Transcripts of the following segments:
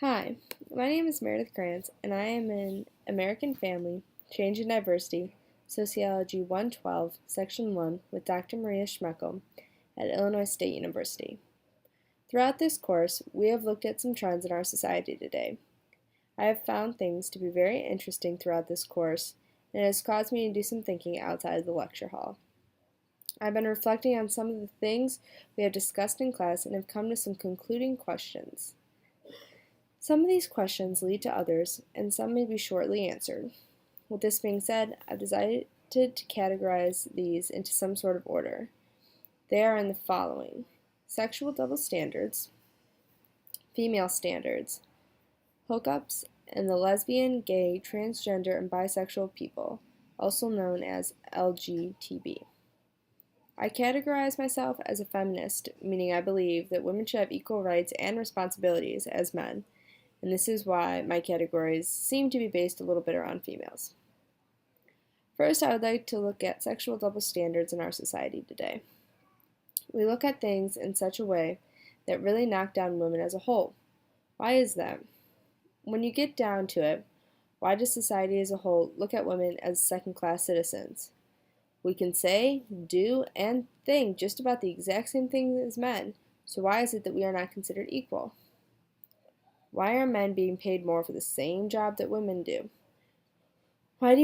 Hi, my name is Meredith Grants, and I am in American Family, Change and Diversity, Sociology 112, Section 1, with Dr. Maria Schmeckel at Illinois State University. Throughout this course, we have looked at some trends in our society today. I have found things to be very interesting throughout this course, and it has caused me to do some thinking outside of the lecture hall. I've been reflecting on some of the things we have discussed in class and have come to some concluding questions. Some of these questions lead to others, and some may be shortly answered. With this being said, I've decided to categorize these into some sort of order. They are in the following: sexual double standards, female standards, hookups, and the lesbian, gay, transgender, and bisexual people, also known as LGTB. I categorize myself as a feminist, meaning I believe that women should have equal rights and responsibilities as men, and this is why my categories seem to be based a little bit around females. First, I would like to look at sexual double standards in our society today. We look at things in such a way that really knock down women as a whole. Why is that? When you get down to it, why does society as a whole look at women as second-class citizens? We can say, do, and think just about the exact same things as men, so why is it that we are not considered equal? Why are men being paid more for the same job that women do? Why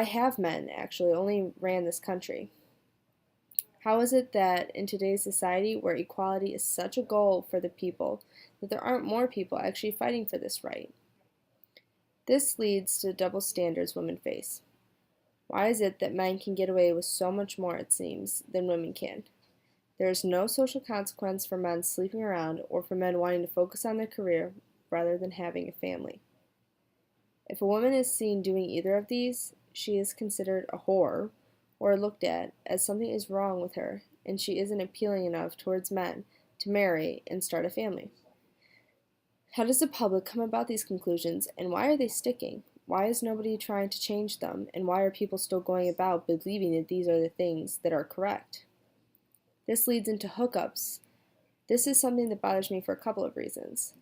have men actually only ran this country? How is it that in today's society, where equality is such a goal for the people, that there aren't more people actually fighting for this right? This leads to double standards women face. Why is it that men can get away with so much more, it seems, than women can? There is no social consequence for men sleeping around or for men wanting to focus on their career rather than having a family. If a woman is seen doing either of these, she is considered a whore or looked at as something is wrong with her and she isn't appealing enough towards men to marry and start a family. How does the public come about these conclusions, and why are they sticking? Why is nobody trying to change them, and why are people still going about believing that these are the things that are correct? This leads into hookups. This is something that bothers me for a couple of reasons.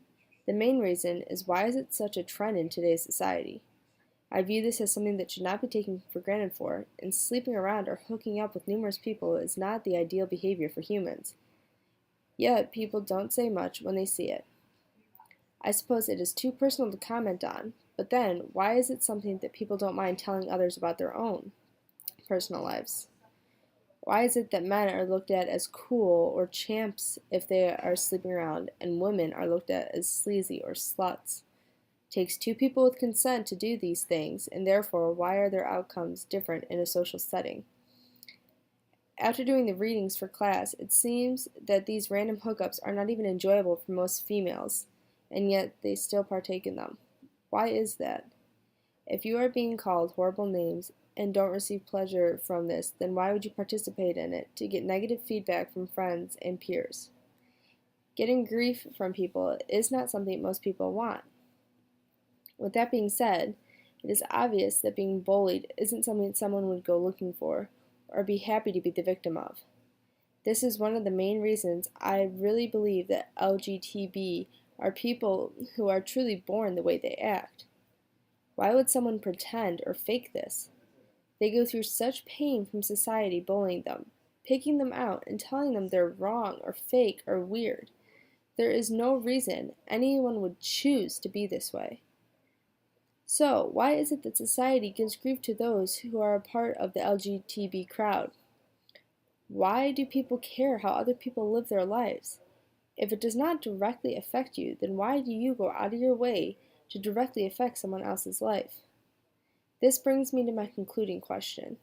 The main reason is, why is it such a trend in today's society? I view this as something that should not be taken for granted for, and sleeping around or hooking up with numerous people is not the ideal behavior for humans. Yet, people don't say much when they see it. I suppose it is too personal to comment on, but then, why is it something that people don't mind telling others about their own personal lives? Why is it that men are looked at as cool or champs if they are sleeping around, and women are looked at as sleazy or sluts? It takes two people with consent to do these things, and therefore, why are their outcomes different in a social setting? After doing the readings for class, it seems that these random hookups are not even enjoyable for most females, and yet they still partake in them. Why is that? If you are being called horrible names and don't receive pleasure from this, then why would you participate in it to get negative feedback from friends and peers? Getting grief from people is not something most people want. With that being said, it is obvious that being bullied isn't something someone would go looking for or be happy to be the victim of. This is one of the main reasons I really believe that LGTB are people who are truly born the way they act. Why would someone pretend or fake this? They go through such pain from society bullying them, picking them out, and telling them they're wrong or fake or weird. There is no reason anyone would choose to be this way. So, why is it that society gives grief to those who are a part of the LGTB crowd? Why do people care how other people live their lives? If it does not directly affect you, then why do you go out of your way to directly affect someone else's life? This brings me to my concluding question.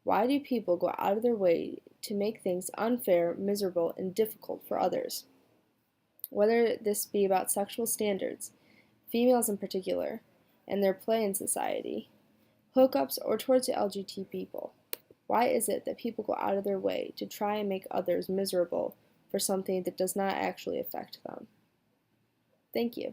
Why do people go out of their way to make things unfair, miserable, and difficult for others? Whether this be about sexual standards, females in particular, and their play in society, hookups, or towards the LGBT people, why is it that people go out of their way to try and make others miserable for something that does not actually affect them? Thank you.